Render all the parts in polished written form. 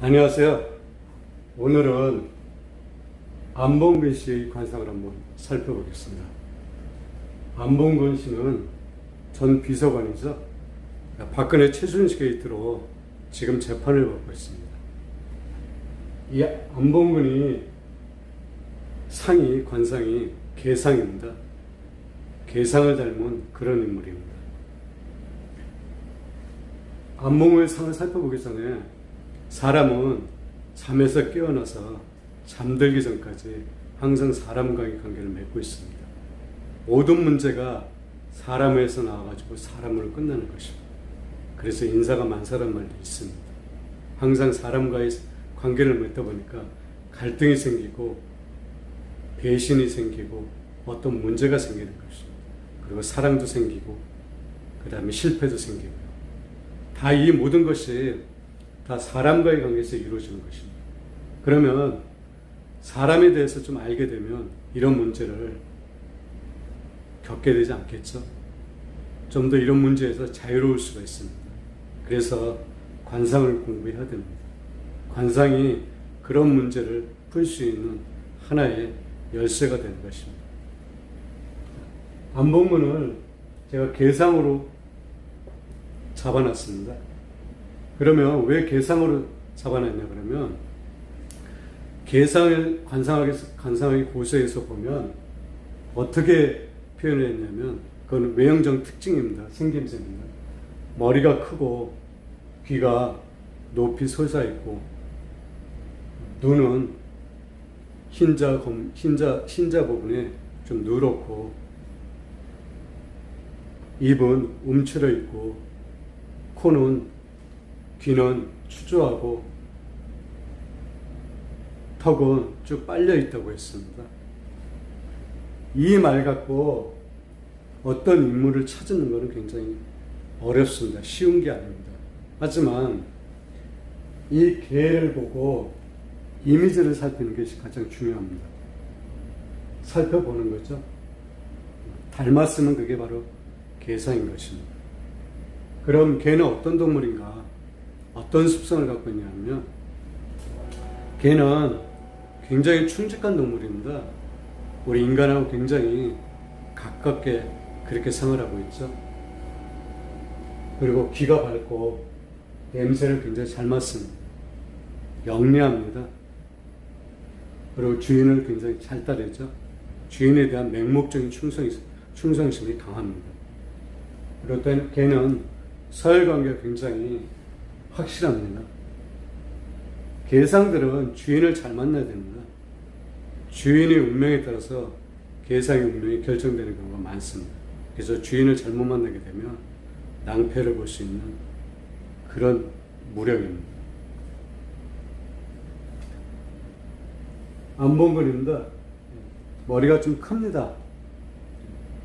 안녕하세요. 오늘은 안봉근 씨의 관상을 한번 살펴보겠습니다. 안봉근 씨는 전 비서관이죠. 박근혜 최순실 게이트로 지금 재판을 받고 있습니다. 이 안봉근이 관상이 개상입니다. 개상을 닮은 그런 인물입니다. 안봉근의 상을 살펴보기 전에 사람은 잠에서 깨어나서 잠들기 전까지 항상 사람과의 관계를 맺고 있습니다. 모든 문제가 사람에서 나와가지고 사람으로 끝나는 것입니다. 그래서 인사가 만사란 말도 있습니다. 항상 사람과의 관계를 맺다 보니까 갈등이 생기고 배신이 생기고 어떤 문제가 생기는 것입니다. 그리고 사랑도 생기고 그 다음에 실패도 생기고요. 다 이 모든 것이 다 사람과의 관계에서 이루어지는 것입니다. 그러면 사람에 대해서 좀 알게 되면 이런 문제를 겪게 되지 않겠죠? 좀 더 이런 문제에서 자유로울 수가 있습니다. 그래서 관상을 공부해야 됩니다. 관상이 그런 문제를 풀 수 있는 하나의 열쇠가 되는 것입니다. 안봉근을 제가 개상으로 잡아놨습니다. 그러면 왜 개상으로 잡아놨냐 그러면 개상을 관상학의 고서에서 보면 어떻게 표현했냐면 그건 외형적 특징입니다. 생김새입니다. 머리가 크고 귀가 높이 솟아있고 눈은 흰자 부분에 좀 누렇고 입은 움츠러 있고 귀는 추조하고 턱은 쭉 빨려 있다고 했습니다. 이 말 갖고 어떤 인물을 찾는 것은 굉장히 어렵습니다. 쉬운 게 아닙니다. 하지만 이 개를 보고 이미지를 살피는 것이 가장 중요합니다. 살펴보는 거죠. 닮았으면 그게 바로 개상인 것입니다. 그럼 개는 어떤 동물인가? 어떤 습성을 갖고 있냐면 개는 굉장히 충직한 동물입니다. 우리 인간하고 굉장히 가깝게 그렇게 생활하고 있죠. 그리고 귀가 밝고 냄새를 굉장히 잘 맡습니다. 영리합니다. 그리고 주인을 굉장히 잘 따르죠. 주인에 대한 맹목적인 충성심이 강합니다. 그리고 또 개는 서열관계가 굉장히 확실합니다. 개상들은 주인을 잘 만나야 됩니다. 주인의 운명에 따라서 개상의 운명이 결정되는 경우가 많습니다. 그래서 주인을 잘못 만나게 되면 낭패를 볼 수 있는 그런 무력입니다. 안봉근입니다. 머리가 좀 큽니다.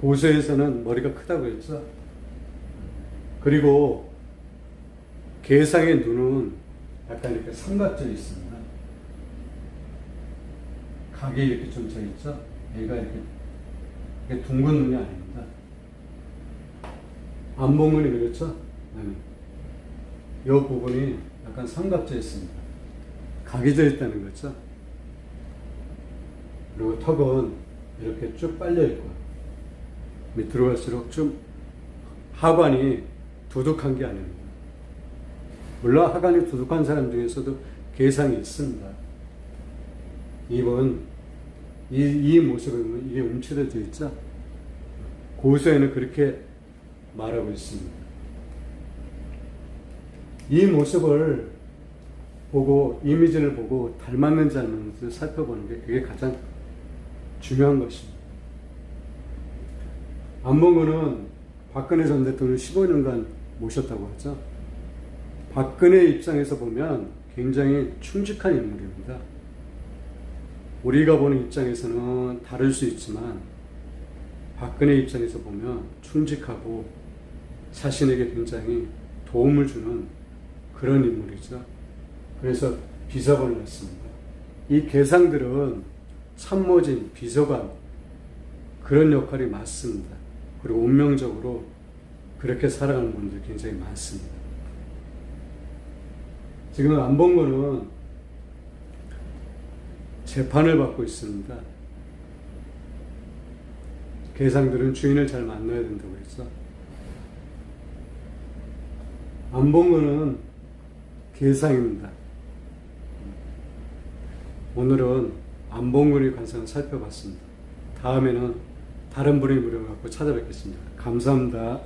고서에서는 머리가 크다고 했죠. 그리고 개상의 눈은 약간 이렇게 삼각져 있습니다. 각이 이렇게 좀 져 있죠. 얘가 이렇게 둥근 눈이 아닙니다. 안봉근이 그렇죠. 이 부분이 약간 삼각져 있습니다. 각이 져 있다는 거죠. 그리고 턱은 이렇게 쭉 빨려 있고 밑으로 갈수록 좀 하관이 두둑한 게 아닙니다. 물론 하관이 두둑한 사람 중에서도 개상이 있습니다. 입은 이 모습을 보면 이게 움츠러져 있죠. 고서에는 그렇게 말하고 있습니다. 이 모습을 보고 이미지를 보고 닮았는지 안 닮았는지 살펴보는 게 그게 가장 중요한 것입니다. 안봉근은 박근혜 전 대통령을 15년간 모셨다고 하죠. 박근혜 입장에서 보면 굉장히 충직한 인물입니다. 우리가 보는 입장에서는 다를 수 있지만 박근혜 입장에서 보면 충직하고 자신에게 굉장히 도움을 주는 그런 인물이죠. 그래서 비서관을 했습니다. 이 개상들은 참모진, 비서관 그런 역할이 맞습니다. 그리고 운명적으로 그렇게 살아가는 분들이 굉장히 많습니다. 지금 안 본 거는 재판을 받고 있습니다. 개상들은 주인을 잘 만나야 된다고 했어. 안 본 거는 개상입니다. 오늘은 안 본 거의 관상을 살펴봤습니다. 다음에는 다른 분의 무료를 갖고 찾아뵙겠습니다. 감사합니다.